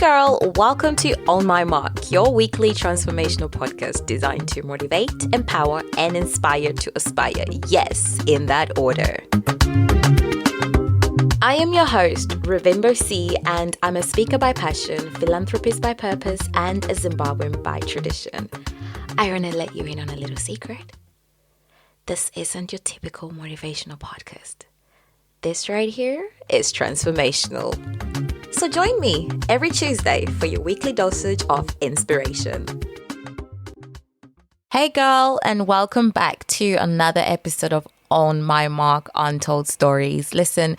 girl, welcome to On My Mark, your weekly transformational podcast designed to motivate, empower, and inspire to aspire. Yes, in that order. I am your host, Ravimbo C, and I'm a speaker by passion, philanthropist by purpose, and a Zimbabwean by tradition. I want to let you in on a little secret. This isn't your typical motivational podcast. This right here is transformational. So join me every Tuesday for your weekly dosage of inspiration. Hey girl, and welcome back to another episode of On My Mark Untold Stories. Listen,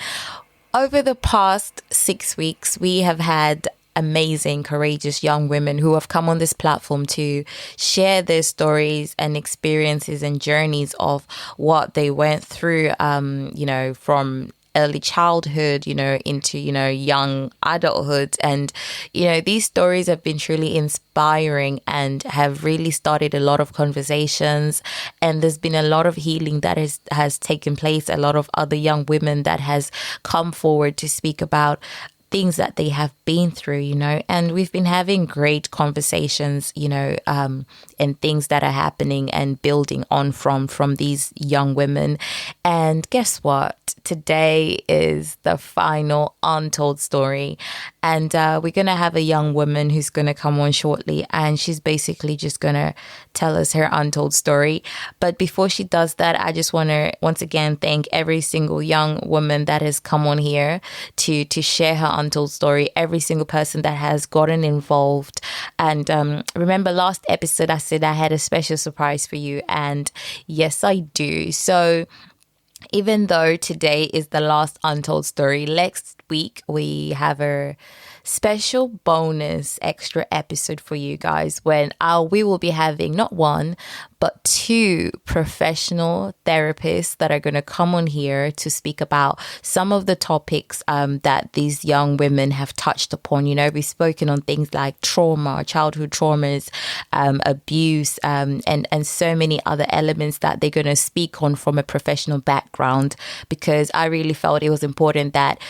over the past 6 weeks, we have had amazing, courageous young women who have come on this platform to share their stories and experiences and journeys of what they went through, from early childhood, into, young adulthood. And, these stories have been truly inspiring and have really started a lot of conversations. And there's been a lot of healing that has taken place. A lot of other young women that has come forward to speak about things that they have been through, and we've been having great conversations, and things that are happening and building on from these young women. And guess what? Today is the final untold story. And we're going to have a young woman who's going to come on shortly. And she's basically just going to tell us her untold story. But before she does that, I just want to once again thank every single young woman that has come on here to share her untold story. Every single person that has gotten involved. And remember last episode, I said I had a special surprise for you. And yes, I do. So even though today is the last untold story, next week we have a special bonus extra episode for you guys when we will be having not one but two professional therapists that are going to come on here to speak about some of the topics that these young women have touched upon. We've spoken on things like trauma, childhood traumas, abuse, and so many other elements that they're going to speak on from a professional background, because I really felt it was important that,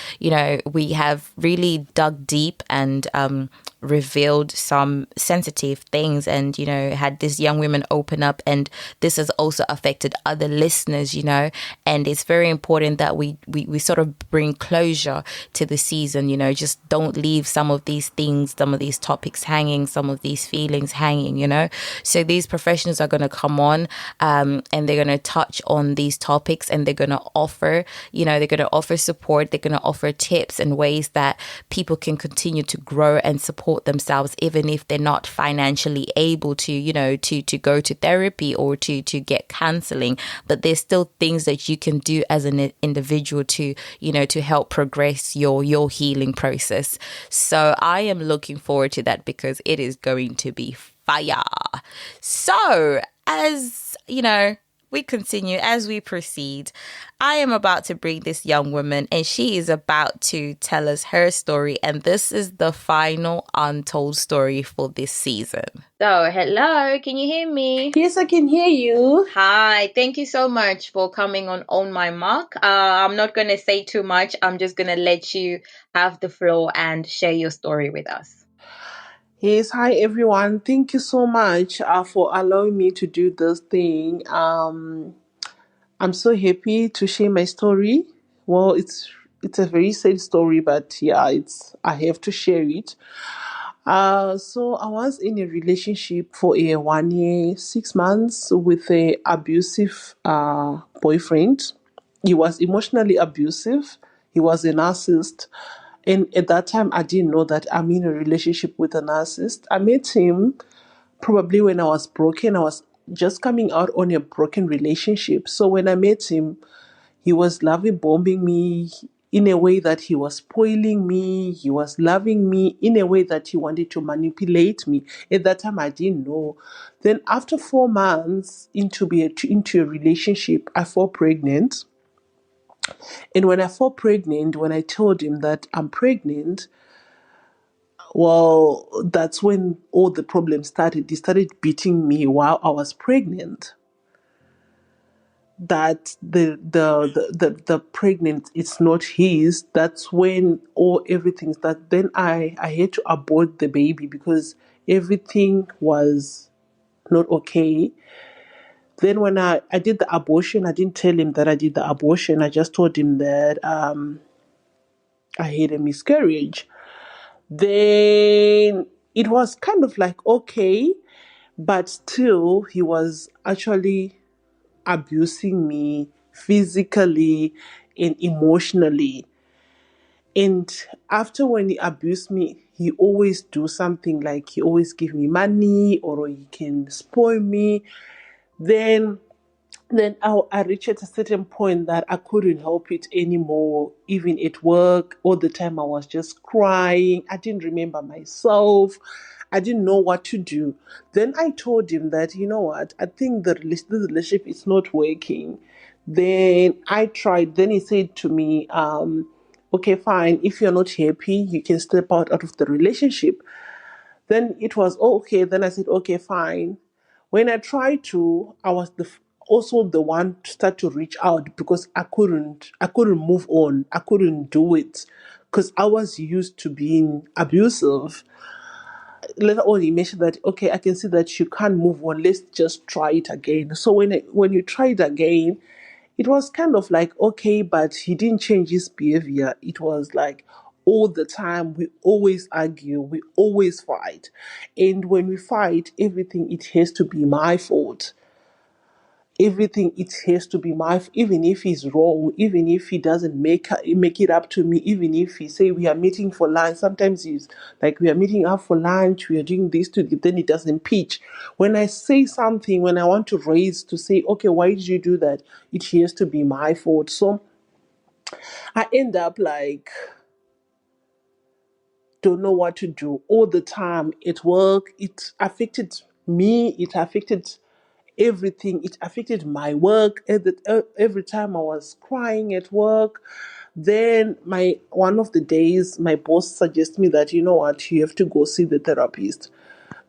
we have really dug deep and revealed some sensitive things and, had these young women open up, and this has also affected other listeners, and it's very important that we sort of bring closure to the season, just don't leave some of these things, some of these topics hanging, some of these feelings hanging, So these professionals are going to come on and they're going to touch on these topics, and they're going to offer, they're going to offer support, they're going to offer tips and ways that people can continue to grow and support themselves, even if they're not financially able to, to go to therapy or to get counseling. But there's still things that you can do as an individual to, to help progress your healing process. So I am looking forward to that because it is going to be fire. So as we continue, as we proceed, I am about to bring this young woman, and she is about to tell us her story. And this is the final untold story for this season. So, hello, can you hear me? Yes, I can hear you. Hi, thank you so much for coming on My Mark. I'm not going to say too much. I'm just going to let you have the floor and share your story with us. Yes, hi everyone. Thank you so much for allowing me to do this thing. I'm so happy to share my story. Well, it's a very sad story, but yeah, I have to share it. So I was in a relationship for a 1 year, 6 months with a abusive boyfriend. He was emotionally abusive. He was a narcissist. And at that time, I didn't know that I'm in a relationship with a narcissist. I met him probably when I was broken. I was just coming out on a broken relationship. So when I met him, he was loving bombing me in a way that he was spoiling me. He was loving me in a way that he wanted to manipulate me. At that time, I didn't know. Then after 4 months into a relationship, I fall pregnant. And when I fall pregnant, when I told him that I'm pregnant, well, that's when all the problems started. He started beating me while I was pregnant. that the pregnant it's not his, that's when all everything that then I had to abort the baby because everything was not okay. Then when I did the abortion, I didn't tell him that I did the abortion. I just told him that I had a miscarriage. Then it was kind of like okay, but still he was actually abusing me physically and emotionally. And after when he abused me, he always do something like he always give me money or he can spoil me. Then I reached at a certain point that I couldn't help it anymore. Even at work, all the time I was just crying. I didn't remember myself. I didn't know what to do. Then I told him that, you know what, I think the relationship is not working. Then I tried. Then he said to me, okay, fine. If you're not happy, you can step out of the relationship. Then it was okay. Then I said, okay, fine. When I tried to, I was also the one to start to reach out because I couldn't move on. I couldn't do it because I was used to being abusive. Later on, he mentioned that okay, I can see that you can't move on. Let's just try it again. So when you tried again, it was kind of like okay, but he didn't change his behavior. It was like all the time we always argue, we always fight, and when we fight, everything it has to be my fault. Everything it has to be my even if he's wrong, even if he doesn't make it up to me, even if he say we are meeting for lunch. Sometimes he's like we are meeting up for lunch, we are doing this to then he doesn't pitch. When I say something, when I want to raise to say okay, why did you do that, it has to be my fault. So I end up like don't know what to do all the time at work. It affected me, it affected everything. It affected my work. Every time I was crying at work, then my one of the days my boss suggested me that you know what, you have to go see the therapist.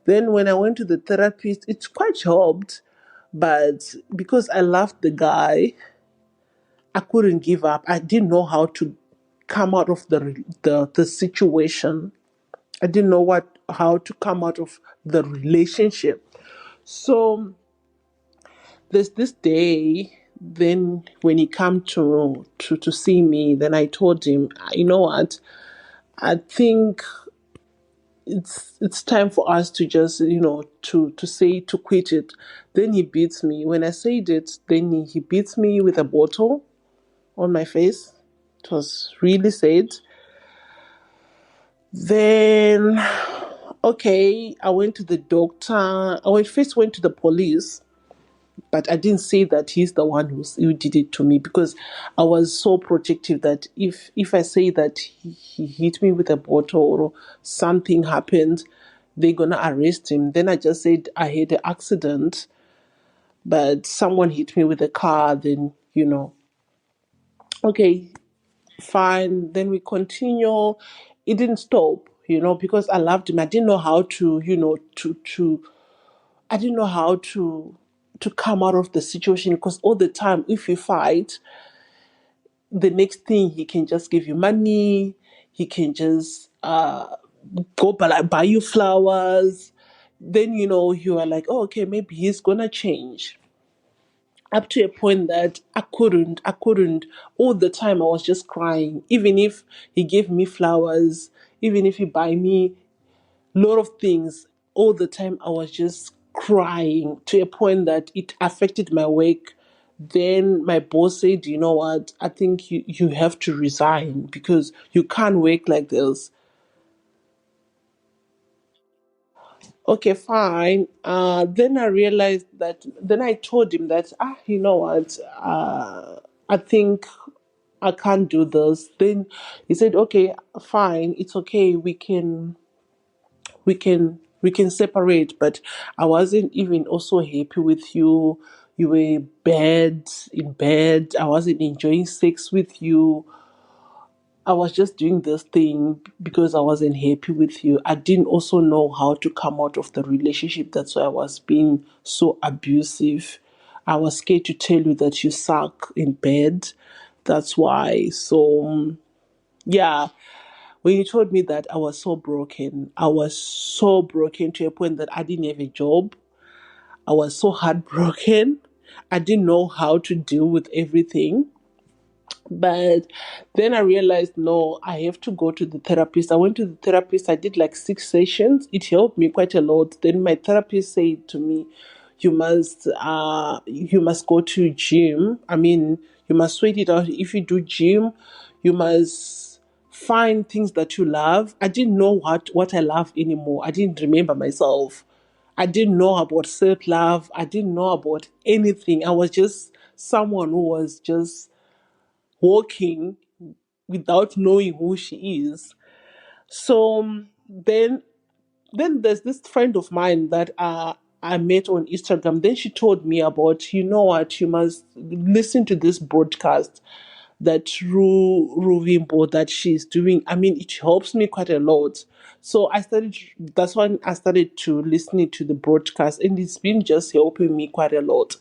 Then when I went to the therapist, it quite helped, but because I loved the guy, I couldn't give up. I didn't know how to come out of the situation. I didn't know how to come out of the relationship. So there's this day. Then when he came to see me, then I told him, you know what? I think it's time for us to just to say to quit it. Then he beats me. When I said it, then he beats me with a bottle on my face. It was really sad. Then okay, I went to the doctor. First went to the police, but I didn't say that he's the one who did it to me because I was so protective that if I say that he hit me with a bottle or something happened, they're gonna arrest him. Then I just said I had an accident, but someone hit me with a car. Then okay, fine. Then we continue. It didn't stop, because I loved him. I didn't know how to, to I didn't know how to come out of the situation because all the time, if you fight, the next thing he can just give you money. He can just go buy you flowers. Then you are like, oh, okay, maybe he's gonna change. Up to a point that I couldn't. All the time I was just crying. Even if he gave me flowers, even if he buy me lot of things, all the time I was just crying to a point that it affected my work. Then my boss said, you know what, I think you have to resign because you can't work like this. Okay, fine. Then I realized that, then I told him that, you know what, I think I can't do this. Then he said, okay, fine, it's okay, we can separate. But I wasn't even also happy with you. You were bad in bed. I wasn't enjoying sex with you. I was just doing this thing because I wasn't happy with you. I didn't also know how to come out of the relationship. That's why I was being so abusive. I was scared to tell you that you suck in bed. That's why. So, yeah, when you told me that, I was so broken. I was so broken to a point that I didn't have a job. I was so heartbroken. I didn't know how to deal with everything. But then I realized, no, I have to go to the therapist. I went to the therapist. I did like 6 sessions. It helped me quite a lot. Then my therapist said to me, you must go to gym. I mean, you must sweat it out. If you do gym, you must find things that you love. I didn't know what I love anymore. I didn't remember myself. I didn't know about self love. I didn't know about anything. I was just someone who was just walking without knowing who she is. So then there's this friend of mine that I met on Instagram. Then she told me about, you know what, you must listen to this broadcast that Ruvimbo that she's doing. I mean, it helps me quite a lot. So that's when I started to listening to the broadcast, and it's been just helping me quite a lot.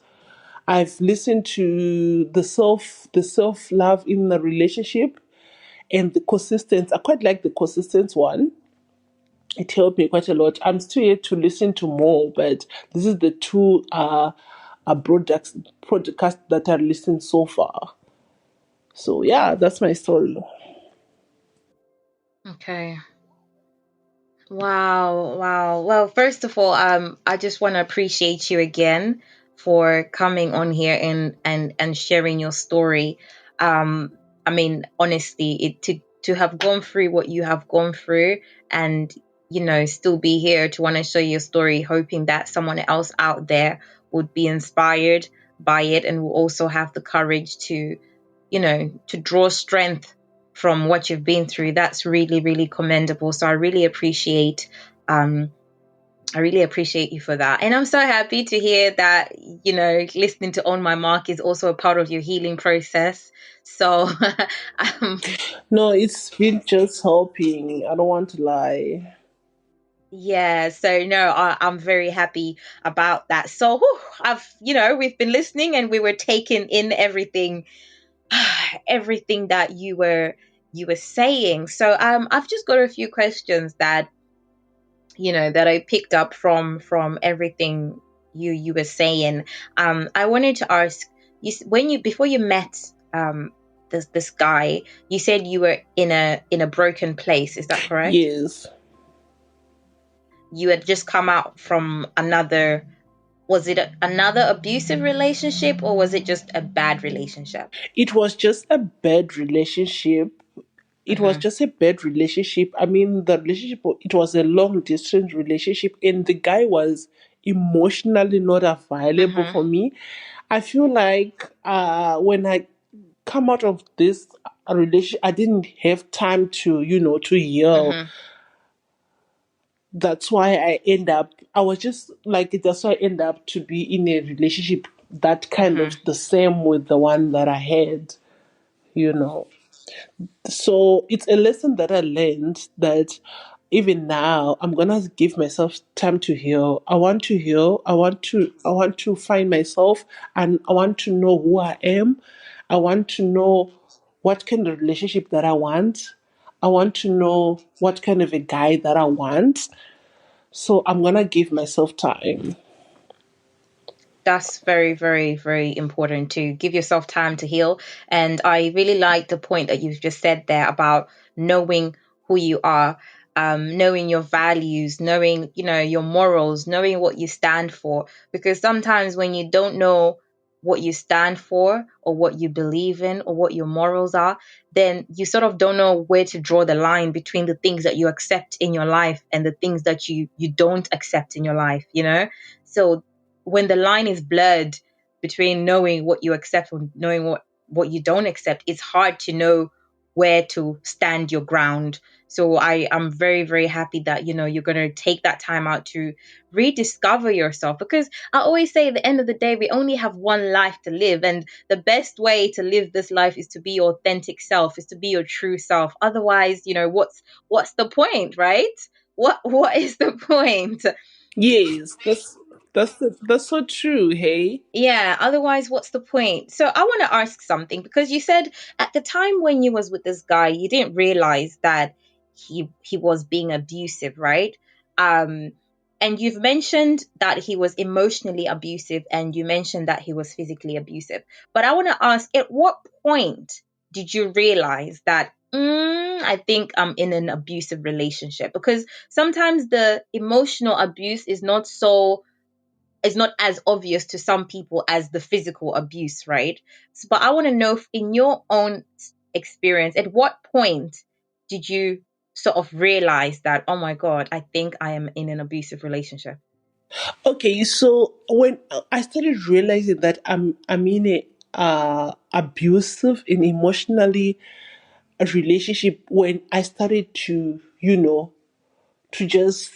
I've listened to the self love in the relationship and the consistent. I quite like the consistent one. It helped me quite a lot. I'm still yet to listen to more, but this is the two podcast that I've listened so far. So yeah, that's my story. Okay. Wow, wow. Well, first of all, I just want to appreciate you again for coming on here and sharing your story. I mean, honestly, it to have gone through what you have gone through and still be here to want to share your story, hoping that someone else out there would be inspired by it and will also have the courage to draw strength from what you've been through. That's really, really commendable. So um I really appreciate you for that. And I'm so happy to hear that, listening to On My Mark is also a part of your healing process. So um No, it's been just helping. I don't want to lie. yeah, so no, I'm very happy about that. So whew, we've been listening and we were taking in everything everything that you were saying. So I've just got a few questions that I picked up from everything you were saying. I wanted to ask you when you before you met this guy, you said you were in a broken place. Is that correct? Yes. You had just come out from another. Was it another abusive relationship or was it just a bad relationship? It was just a bad relationship. It was Mhm. just a bad relationship. I mean, the relationship, it was a long distance relationship, and the guy was emotionally not available Mhm. for me. I feel like when I come out of this relationship, I didn't have time to heal. Mhm. That's why I was just like, that's why I end up to be in a relationship that kind of Mhm. the same with the one that I had, you know. So it's a lesson that I learned that even now I'm gonna give myself time to heal. I want to heal. I want to find myself, and I want to know who I am. I want to know what kind of relationship that I want. I want to know what kind of a guy that I want. So I'm gonna give myself time. That's very, very, very important to give yourself time to heal. And I really like the point that you've just said there about knowing who you are, knowing your values, knowing, your morals, knowing what you stand for. Because sometimes when you don't know what you stand for or what you believe in or what your morals are, then you sort of don't know where to draw the line between the things that you accept in your life and the things that you don't accept in your life. So when the line is blurred between knowing what you accept and knowing what you don't accept, it's hard to know where to stand your ground. So I am very, very happy that you're going to take that time out to rediscover yourself, because I always say at the end of the day we only have one life to live, and the best way to live this life is to be your authentic self, is to be your true self. Otherwise, what's the point, right? What is the point? Yes, That's so true. Hey. Yeah, otherwise, what's the point? So I want to ask something because you said at the time when you was with this guy, you didn't realize that he was being abusive, right? Um, and you've mentioned that he was emotionally abusive, and you mentioned that he was physically abusive. But I want to ask, at what point did you realize that, I think I'm in an abusive relationship? Because sometimes the emotional abuse is not as obvious to some people as the physical abuse, right? So, but I want to know in your own experience, at what point did you sort of realize that, oh my God, I think I am in an abusive relationship? Okay, so when I started realizing that I'm in a abusive and emotionally a relationship, when I started to, to just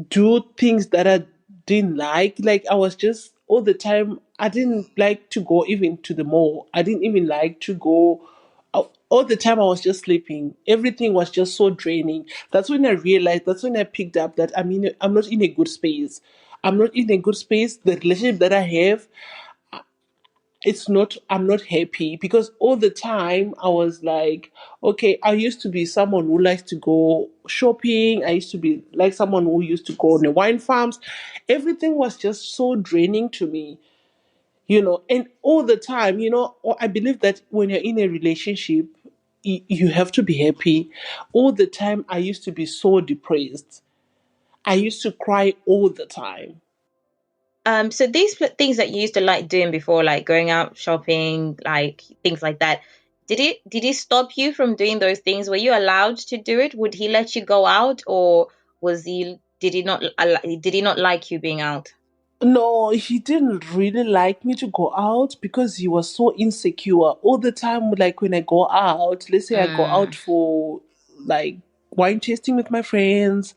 do things that I didn't like. Like I was just all the time. I didn't like to go even to the mall. I didn't even like to go. All the time I was just sleeping. Everything was just so draining. That's when I realized. That's when I picked up that I'm not in a good space. I'm not in a good space. The relationship that I have, it's not, I'm not happy because all the time I was like, okay, I used to be someone who likes to go shopping. I used to be like someone who used to go on the wine farms. Everything was just so draining to me, and all the time, I believe that when you're in a relationship, you have to be happy. All the time I used to be so depressed. I used to cry all the time. So these things that you used to like doing before, like going out shopping, like things like that, did he stop you from doing those things? Were you allowed to do it? Would he let you go out, or was he did he not like you being out? No, he didn't really like me to go out because he was so insecure. All the time, like when I go out, let's say I go out Mm, for like wine tasting with my friends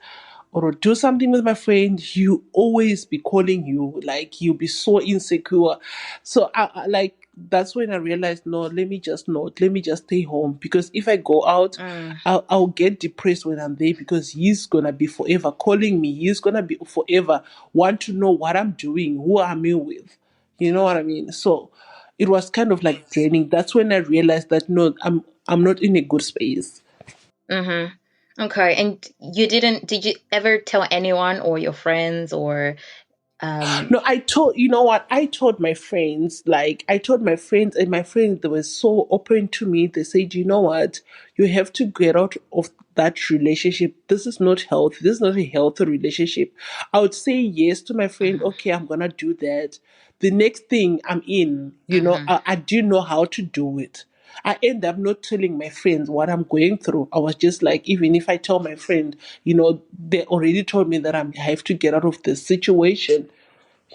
or do something with my friend, he always be calling you. Like he'll be so insecure. So like that's when I realized, no, let me just not, let me just stay home because if I go out, mm. I'll get depressed when I'm there because he's gonna be forever calling me. He's gonna be forever want to know what I'm doing, who I'm in with. You know what I mean? So it was kind of like draining. That's when I realized that no, I'm not in a good space. Mm-hmm. Okay. And did you ever tell anyone or your friends or um No, you know what? I told my friends, and my friends, they were so open to me. They said, you know what? You have to get out of that relationship. This is not healthy. This is not a healthy relationship. I would say yes to my friend. mhm, Okay, I'm going to do that. The next thing I'm in, mhm. I didn't know how to do it. I end up not telling my friends what I'm going through. I was just like, even if I tell my friend, they already told me that I have to get out of this situation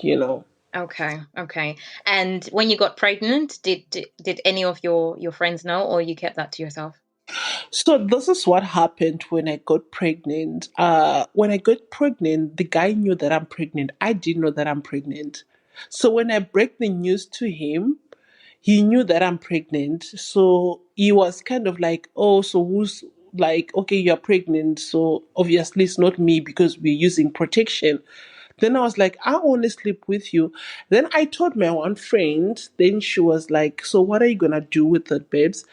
you know. Okay, okay. And when you got pregnant, did any of your friends know, or you kept that to yourself? So this is what happened when I got pregnant. When I got pregnant, the guy knew that I'm pregnant. I didn't know that I'm pregnant. So when I break the news to him, he knew that I'm pregnant. So he was kind of like, oh, so who's like, okay, you're pregnant. So obviously it's not me because we're using protection. Then I was like, I want to sleep with you. Then I told my one friend, then she was like, so what are you going to do with it, babes?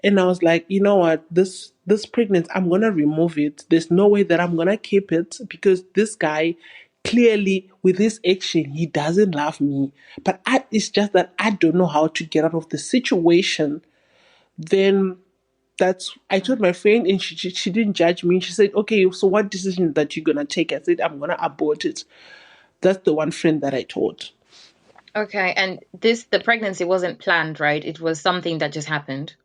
And I was like, you know what, this pregnancy, I'm gonna remove it. There's no way that I'm gonna keep it because this guy clearly with his action he doesn't love me. But it's just that I don't know how to get out of the situation. Then that's I told my friend and she didn't judge me. She said, okay, so what decision that you're gonna take? I said, I'm gonna abort it. That's the one friend that I told. Okay, and the pregnancy wasn't planned, right? It was something that just happened.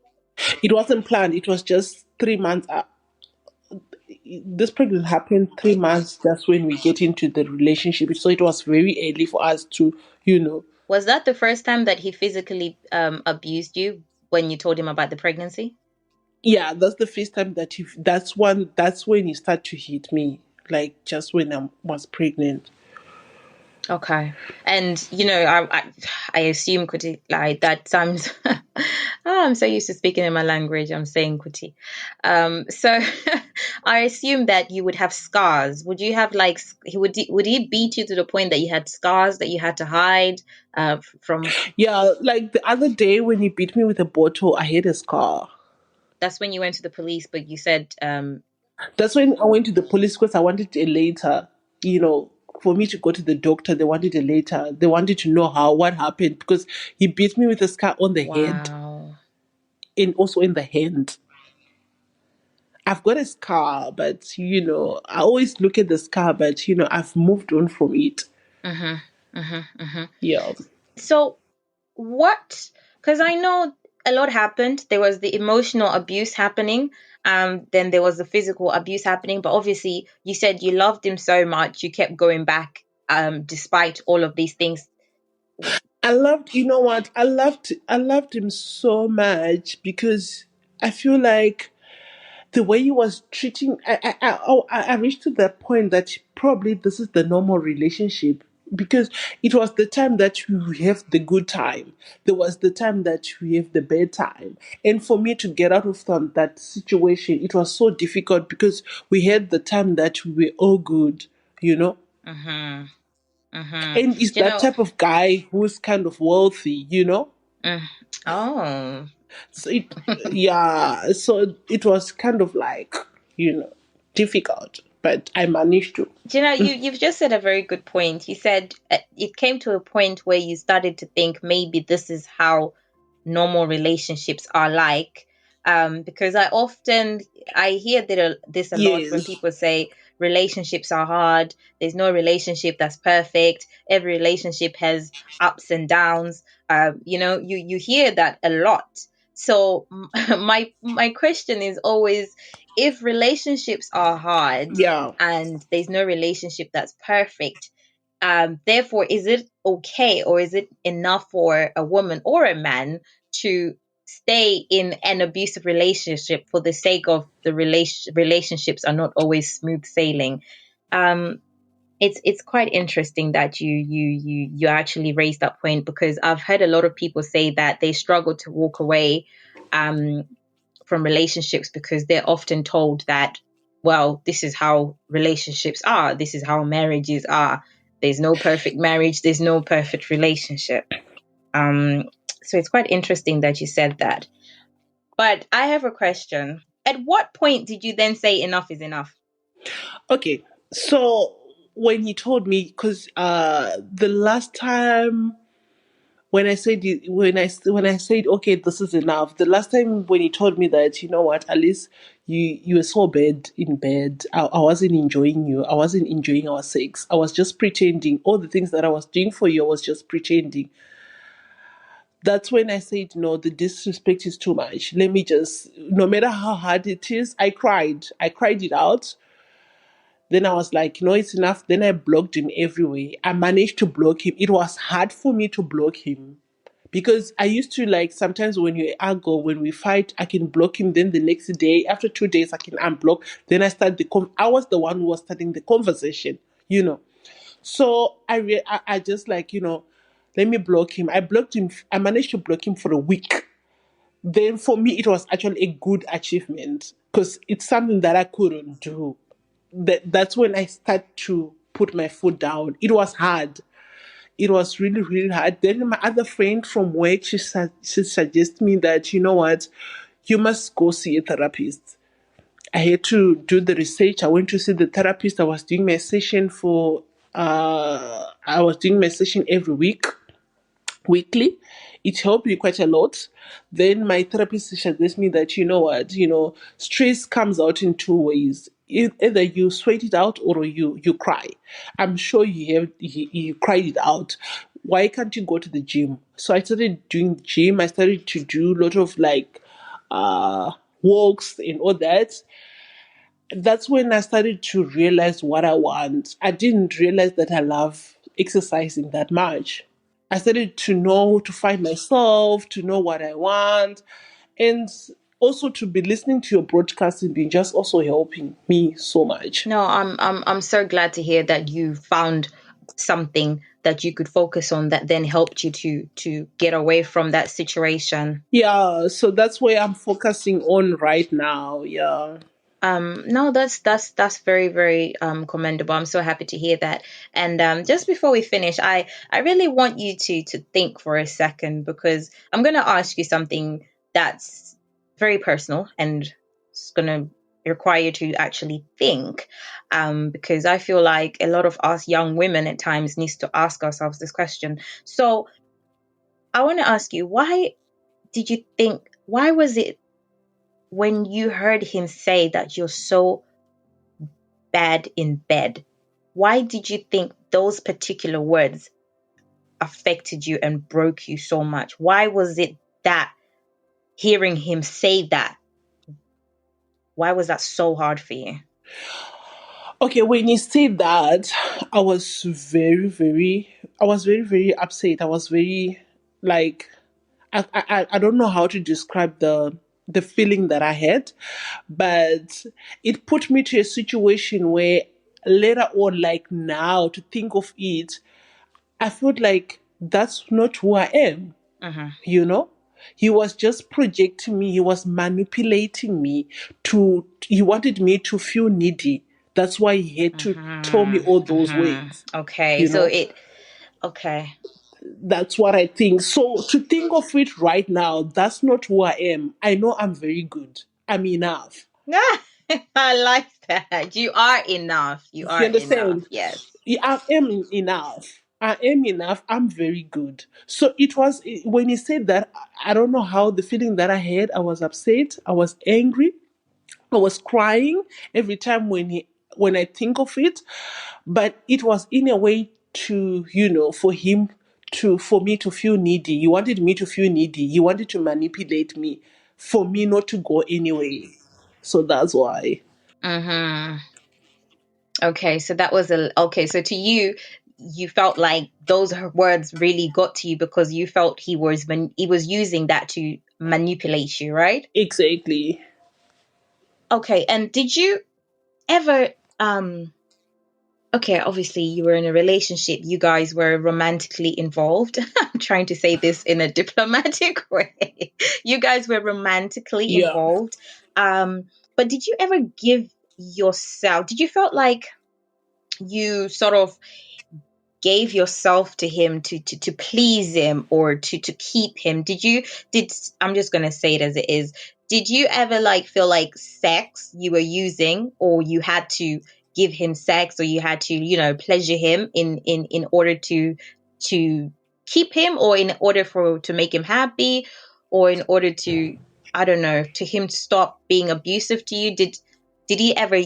It wasn't planned. It was just 3 months. This pregnant happened 3 months just when we get into the relationship. So it was very early for us to, you know. Was that the first time that he physically abused you when you told him about the pregnancy? Yeah, that's the first time that that's when he started to hit me. Like just when I was pregnant. Okay. And I assume Kuti, like that sounds I'm so used to speaking in my language. I'm saying Kuti. So I assume that you would have scars. Would you have like would he beat you to the point that you had scars that you had to hide from? Yeah, like the other day when he beat me with a bottle, I had a scar. That's when you went to the police, but you said That's when I went to the police because I wanted a later, you know, for me to go to the doctor. They wanted a later. They wanted to know what happened because he beat me with a scar on the head wow. and also in the hand. I've got a scar, but I always look at the scar, but I've moved on from it. Mhm. Mhm. Mhm. Yeah. So what, because I know a lot happened. There was the emotional abuse happening, then there was the physical abuse happening, but obviously you said you loved him so much you kept going back despite all of these things. I loved, you know what? I loved him so much because I feel like the way he was treating, I reached to that point that probably this is the normal relationship because it was the time that we have the good time. There was the time that we have the bad time. And for me to get out of that situation, it was so difficult because we had the time that we were all good, you know? Mm-hmm. Mm-hmm. And is You that know, type of guy who's kind of wealthy, you know? mm, oh, So so it was kind of like, difficult, but I managed to. you've just said a very good point. You said it came to a point where you started to think maybe this is how normal relationships are like. Because I hear this a lot when Yes. people say relationships are hard. There's no relationship that's perfect. Every relationship has ups and downs. You hear that a lot. So my question is always, if relationships are hard Yeah. and there's no relationship that's perfect, therefore, is it okay or is it enough for a woman or a man to stay in an abusive relationship for the sake of the relationships are not always smooth sailing? Um, it's quite interesting that you actually raised that point, because I've heard a lot of people say that they struggle to walk away um, from relationships because they're often told that, well, this is how relationships are, this is how marriages are. There's no perfect marriage, there's no perfect relationship. Um, so it's quite interesting that you said that. But I have a question. At what point did you then say enough is enough? Okay. So when he told me, because the last time when I said when I said okay, this is enough. The last time when he told me that, you know what, Alice, you were so bad in bed. I wasn't enjoying you. I wasn't enjoying our sex. I was just pretending. All the things that I was doing for you, I was just pretending. That's when I said, no, the disrespect is too much. Let me just, no matter how hard it is, I cried. I cried it out. Then I was like, no, it's enough. Then I blocked him everywhere. I managed to block him. It was hard for me to block him because I used to, like, sometimes when you argue, when we fight, I can block him. Then the next day, after 2 days, I can unblock. Then I start I was the one who was starting the conversation, you know. So I just, like, let me block him. I blocked him. I managed to block him for a week. Then for me, it was actually a good achievement because it's something that I couldn't do. That's when I start to put my foot down. It was hard. It was really, really hard. Then my other friend from work, she suggested me that, you know what, you must go see a therapist. I had to do the research. I went to see the therapist. I was doing my session every weekly. It helped me quite a lot. Then my therapist suggests me that, you know what, stress comes out in two ways. Either you sweat it out or you cry. I'm sure you cried it out. Why can't you go to the gym? So I started doing gym. I started to do a lot of, like, walks and all that. That's when I started to realize what I want. I didn't realize that I love exercising that much. I started to know, to find myself, to know what I want, and also to be listening to your broadcast and be just also helping me so much. No, I'm so glad to hear that you found something that you could focus on that then helped you to get away from that situation. Yeah, so that's where I'm focusing on right now. Yeah. No, that's very, very commendable. I'm so happy to hear that. And just before we finish, I really want you to think for a second, because I'm going to ask you something that's very personal, and it's going to require you to actually think, because I feel like a lot of us young women at times needs to ask ourselves this question. So I want to ask you, why was it when you heard him say that you're so bad in bed, why did you think those particular words affected you and broke you so much? Why was it that hearing him say that, why was that so hard for you? Okay, when you said that, I was very upset. I was very, like, I don't know how to describe the feeling that I had, but it put me to a situation where later on, like now, to think of it, I felt like that's not who I am, Mm-hmm. you know? He was just projecting me, he was manipulating me he wanted me to feel needy. That's why he had to tell me Mm-hmm. all those Mm-hmm. words, Okay, you so know? it, okay. That's what I think. So to think of it right now, that's not who I am. I know I'm very good. I'm enough. I like that. You are enough. You You are enough. understand? Yes. Yeah, I am enough. I am enough. I'm very good. So it was when he said that, I don't know how the feeling that I had. I was upset. I was angry. I was crying every time when I think of it. But it was in a way to, for me to feel needy. He wanted me to feel needy. He wanted to manipulate me for me not to go anyway. So that's why. Mm-hmm. Okay, so that was a okay. So to you, you felt like those words really got to you because you felt he was using that to manipulate you, right? Exactly. Okay, and did you ever okay, obviously you were in a relationship, you guys were romantically involved. I'm trying to say this in a diplomatic way. You guys were romantically Yeah. involved. Um, but did you ever give yourself, did you felt like you sort of gave yourself to him to please him or to keep him? Did I'm just gonna say it as it is, did you ever like feel like sex you were using, or you had to give him sex, or you had to, pleasure him in order to keep him, or in order for to make him happy, or in order to, I don't know, to him to stop being abusive to you? Did he ever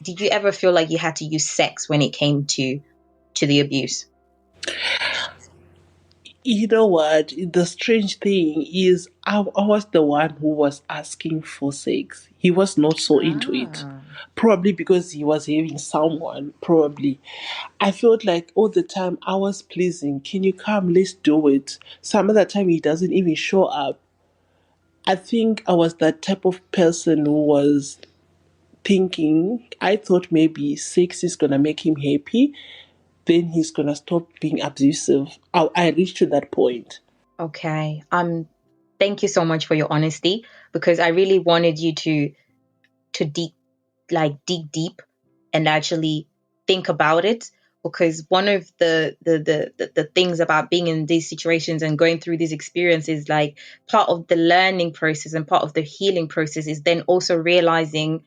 did you ever feel like you had to use sex when it came to the abuse? You know what? The strange thing is, I was the one who was asking for sex. He was not so into it. Ah. Probably because he was having someone. Probably. I felt like all the time I was pleasing. Can you come? Let's do it. Some other time he doesn't even show up. I think I was that type of person who was thinking, I thought maybe sex is going to make him happy. Then he's going to stop being abusive. I reached to that point. Okay. Thank you so much for your honesty, because I really wanted you to dig deep and actually think about it, because one of the things about being in these situations and going through these experiences, like part of the learning process and part of the healing process, is then also realizing,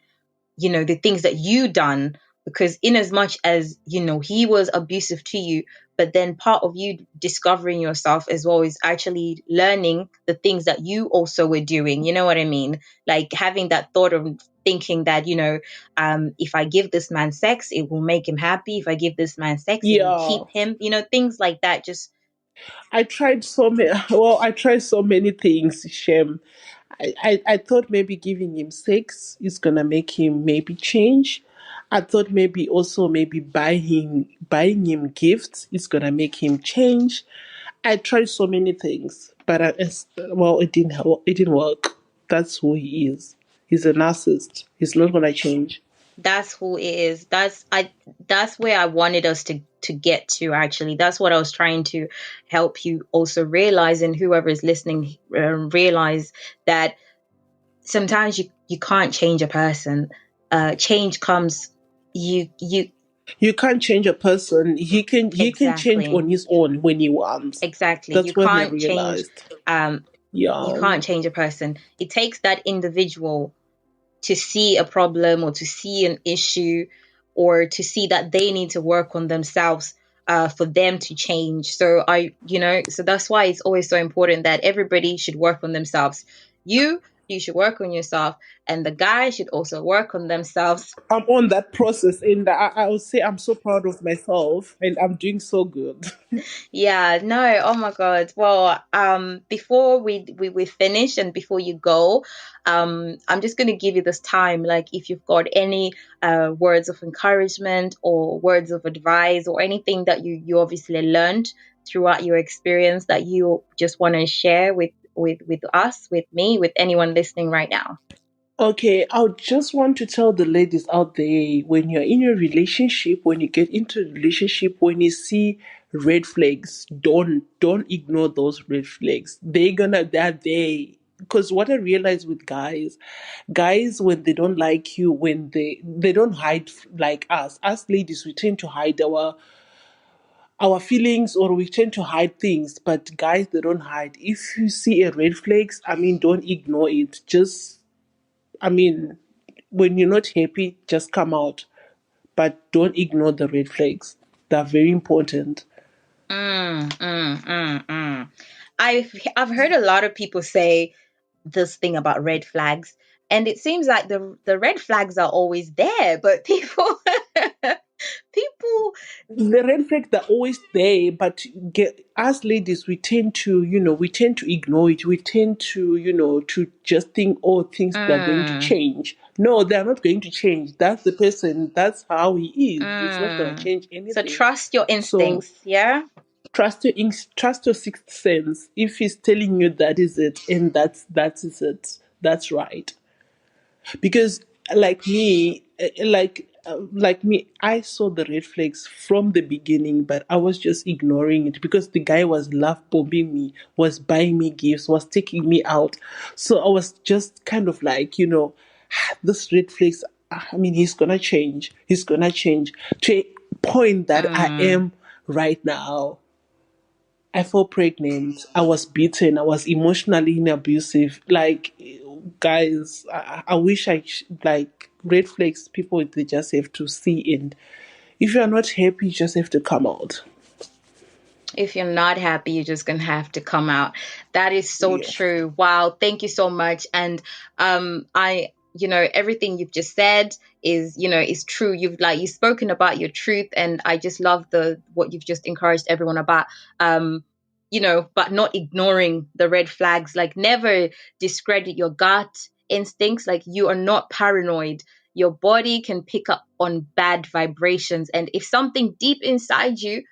the things that you done, because in as much as he was abusive to you, but then part of you discovering yourself as well is actually learning the things that you also were doing. You know what I mean? Like having that thought of thinking that, if I give this man sex, it will make him happy. If I give this man sex, it will Yeah. keep him, things like that. Just I tried so many. Well, I tried so many things, Shem. I thought maybe giving him sex is gonna make him maybe change. I thought maybe also maybe buying him gifts is gonna make him change. I tried so many things, but well, it didn't help. It didn't work. That's who he is. He's a narcissist. He's not gonna change. that's who it is. That's where I wanted us to get to, actually. That's what I was trying to help you also realize, and whoever is listening, realize that sometimes you can't change a person. change comes. You You can't change a person. He can change exactly. on his own when he wants. Exactly. That's when I realized. You Yeah. can't change a person. It takes that individual to see a problem or to see an issue or to see that they need to work on themselves for them to change. So so that's why it's always so important that everybody should work on themselves. You should work on yourself, and the guy should also work on themselves. I'm on that process, and I would say I'm so proud of myself, and I'm doing so good. Yeah, no, oh my God. Well, before we finish and before you go, I'm just gonna give you this time, like if you've got any words of encouragement or words of advice or anything that you obviously learned throughout your experience that you just want to share with us, with me, with anyone listening right now. Okay, I would just want to tell the ladies out there, when you're in a relationship, when you get into a relationship, when you see red flags, don't ignore those red flags. They're there. Because what I realize with guys when they don't like you, when they don't hide like us. Us ladies, we tend to hide our feelings, or we tend to hide things, but guys, they don't hide. If you see a red flags, I mean, don't ignore it. Just, I mean, when you're not happy, just come out, but don't ignore the red flags. They're very important. Mm, mm, mm, mm. I've heard a lot of people say this thing about red flags, and it seems like the red flags are always there, but people people The red flags are always there, but us ladies, we tend to ignore it. We tend to, to just think, oh, things they're going to mm, change. No, they're not going to change. That's the person. That's how he is. He's not going to mm. change So anything. trust your So instincts, yeah? trust your sixth sense. If he's telling you that is it, and that is it, that's right. Because like me, I saw the red flags from the beginning, but I was just ignoring it because the guy was love bombing me, was buying me gifts, was taking me out. So I was just kind of like, this red flags, I mean, he's gonna change to a point that I Mm. am right now. I fell pregnant. I was beaten. I was emotionally abusive. Like, guys, I wish like red flags. People, they just have to see, and if you are not happy, you just have to come out. If you're not happy, you're just gonna have to come out. That is so Yeah. true. Wow, thank you so much. And everything you've just said is true. You've spoken about your truth, and I just love the what you've just encouraged everyone about. But not ignoring the red flags. Like, never discredit your gut instincts. Like, you are not paranoid. Your body can pick up on bad vibrations, and if something deep inside you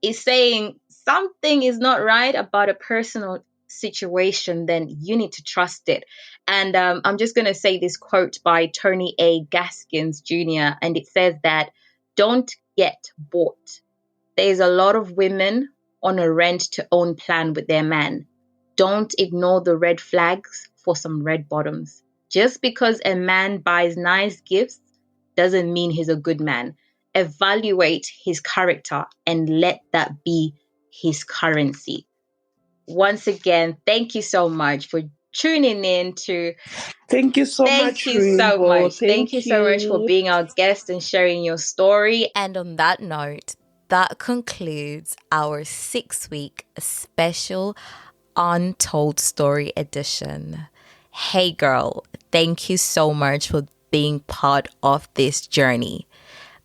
is saying something is not right about a personal situation, then you need to trust it. And I'm just going to say this quote by Tony A. Gaskins Jr., and it says that don't get bought. There's a lot of women on a rent to own plan with their man. Don't ignore the red flags for some red bottoms. Just because a man buys nice gifts doesn't mean he's a good man. Evaluate his character and let that be his currency. Once again, thank you so much for tuning in to. Thank you so Thank much, you so Rainbow. much. Thank you Thank so much for you. being our guest and sharing your story. And on that note, that concludes our 6-week special Untold Story edition. Hey girl, thank you so much for being part of this journey.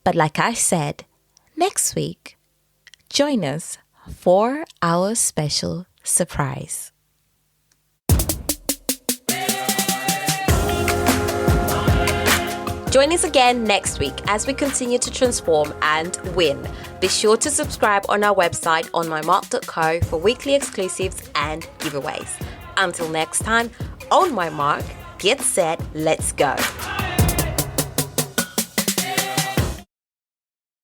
But like I said, next week, join us for our special surprise. Join us again next week as we continue to transform and win. Be sure to subscribe on our website onmymark.co for weekly exclusives and giveaways. Until next time, on my mark, get set, let's go.